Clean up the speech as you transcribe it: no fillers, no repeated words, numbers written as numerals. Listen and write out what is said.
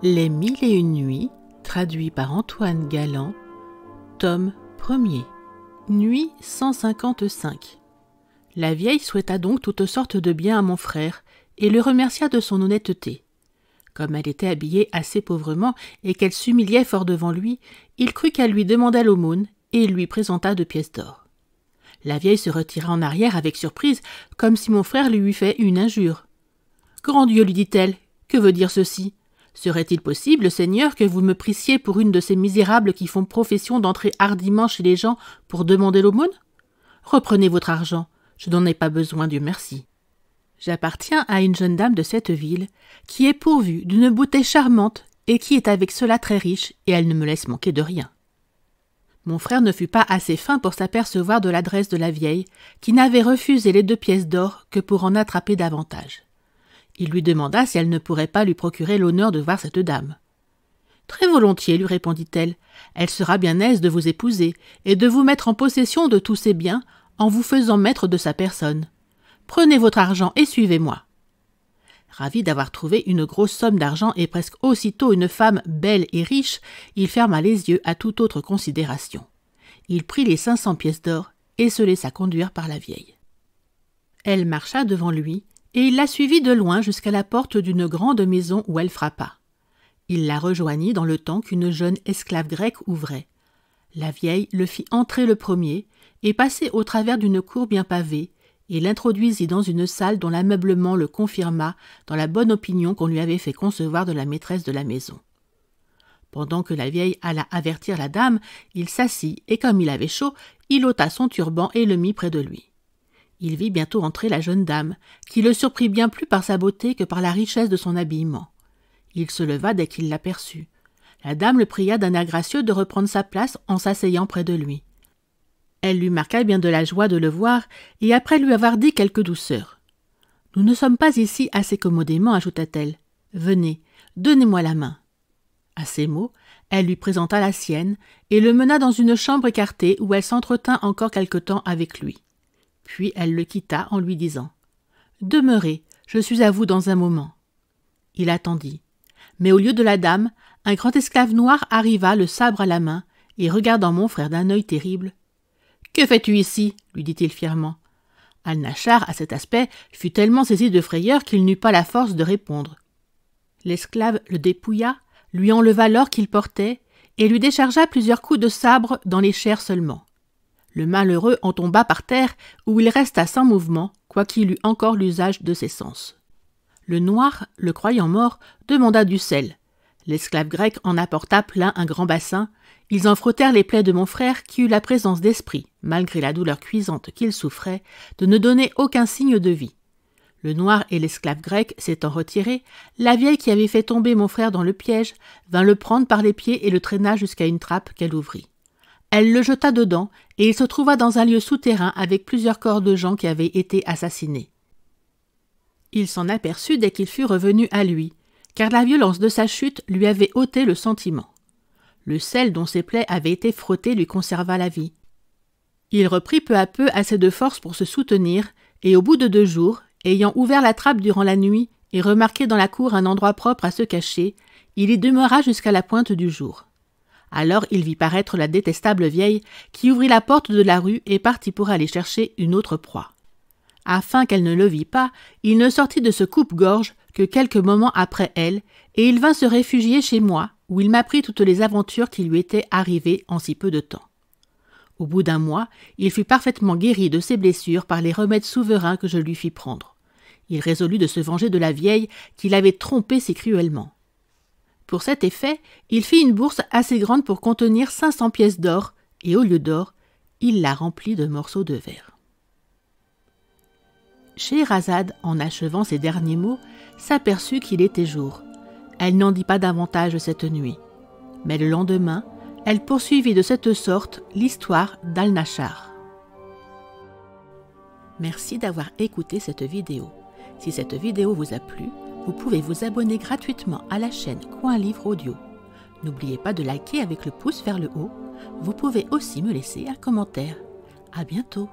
Les 1001 nuits, traduit par Antoine Galland, tome 1er, nuit 155. La vieille souhaita donc toutes sortes de bien à mon frère et le remercia de son honnêteté. Comme elle était habillée assez pauvrement et qu'elle s'humiliait fort devant lui, il crut qu'elle lui demandait l'aumône et il lui présenta 2 pièces d'or. La vieille se retira en arrière avec surprise, comme si mon frère lui eût fait une injure. « Grand Dieu, lui dit-elle, que veut dire ceci ? Serait-il possible, Seigneur, que vous me prissiez pour une de ces misérables qui font profession d'entrer hardiment chez les gens pour demander l'aumône ? Reprenez votre argent, je n'en ai pas besoin, Dieu merci. J'appartiens à une jeune dame de cette ville, qui est pourvue d'une beauté charmante et qui est avec cela très riche, et elle ne me laisse manquer de rien. » Mon frère ne fut pas assez fin pour s'apercevoir de l'adresse de la vieille, qui n'avait refusé les 2 pièces d'or que pour en attraper davantage. Il lui demanda si elle ne pourrait pas lui procurer l'honneur de voir cette dame. « Très volontiers, lui répondit-elle, elle sera bien aise de vous épouser et de vous mettre en possession de tous ses biens en vous faisant maître de sa personne. Prenez votre argent et suivez-moi. » Ravi d'avoir trouvé une grosse somme d'argent et presque aussitôt une femme belle et riche, il ferma les yeux à toute autre considération. Il prit les 500 pièces d'or et se laissa conduire par la vieille. Elle marcha devant lui, et il la suivit de loin jusqu'à la porte d'une grande maison où elle frappa. Il la rejoignit dans le temps qu'une jeune esclave grecque ouvrait. La vieille le fit entrer le premier et passer au travers d'une cour bien pavée, et l'introduisit dans une salle dont l'ameublement le confirma dans la bonne opinion qu'on lui avait fait concevoir de la maîtresse de la maison. Pendant que la vieille alla avertir la dame, il s'assit, et comme il avait chaud, il ôta son turban et le mit près de lui. Il vit bientôt entrer la jeune dame, qui le surprit bien plus par sa beauté que par la richesse de son habillement. Il se leva dès qu'il l'aperçut. La dame le pria d'un air gracieux de reprendre sa place en s'asseyant près de lui. Elle lui marqua bien de la joie de le voir, et après lui avoir dit quelques douceurs. « Nous ne sommes pas ici assez commodément, ajouta-t-elle. Venez, donnez-moi la main. » À ces mots, elle lui présenta la sienne, et le mena dans une chambre écartée où elle s'entretint encore quelque temps avec lui. Puis elle le quitta en lui disant « Demeurez, je suis à vous dans un moment. » Il attendit. Mais au lieu de la dame, un grand esclave noir arriva, le sabre à la main, et regardant mon frère d'un œil terrible, « Que fais-tu ici ?» lui dit-il fièrement. Alnaschar, à cet aspect, fut tellement saisi de frayeur qu'il n'eut pas la force de répondre. L'esclave le dépouilla, lui enleva l'or qu'il portait, et lui déchargea plusieurs coups de sabre dans les chairs seulement. Le malheureux en tomba par terre, où il resta sans mouvement, quoiqu'il eût encore l'usage de ses sens. Le noir, le croyant mort, demanda du sel. L'esclave grec en apporta plein un grand bassin. Ils en frottèrent les plaies de mon frère, qui eut la présence d'esprit, malgré la douleur cuisante qu'il souffrait, de ne donner aucun signe de vie. Le noir et l'esclave grec s'étant retirés, la vieille qui avait fait tomber mon frère dans le piège vint le prendre par les pieds et le traîna jusqu'à une trappe qu'elle ouvrit. Elle le jeta dedans, et il se trouva dans un lieu souterrain avec plusieurs corps de gens qui avaient été assassinés. Il s'en aperçut dès qu'il fut revenu à lui, car la violence de sa chute lui avait ôté le sentiment. Le sel dont ses plaies avaient été frottées lui conserva la vie. Il reprit peu à peu assez de force pour se soutenir, et au bout de 2 jours, ayant ouvert la trappe durant la nuit et remarqué dans la cour un endroit propre à se cacher, il y demeura jusqu'à la pointe du jour. Alors il vit paraître la détestable vieille qui ouvrit la porte de la rue et partit pour aller chercher une autre proie. Afin qu'elle ne le vît pas, il ne sortit de ce coupe-gorge que quelques moments après elle, et il vint se réfugier chez moi, où il m'apprit toutes les aventures qui lui étaient arrivées en si peu de temps. Au bout d'1 mois, il fut parfaitement guéri de ses blessures par les remèdes souverains que je lui fis prendre. Il résolut de se venger de la vieille qui l'avait trompé si cruellement. Pour cet effet, il fit une bourse assez grande pour contenir 500 pièces d'or, et au lieu d'or, il la remplit de morceaux de verre. Scheherazade, en achevant ces derniers mots, s'aperçut qu'il était jour. Elle n'en dit pas davantage cette nuit. Mais le lendemain, elle poursuivit de cette sorte l'histoire d'Alnaschar. Merci d'avoir écouté cette vidéo. Si cette vidéo vous a plu, vous pouvez vous abonner gratuitement à la chaîne Coin Livre Audio. N'oubliez pas de liker avec le pouce vers le haut. Vous pouvez aussi me laisser un commentaire. À bientôt.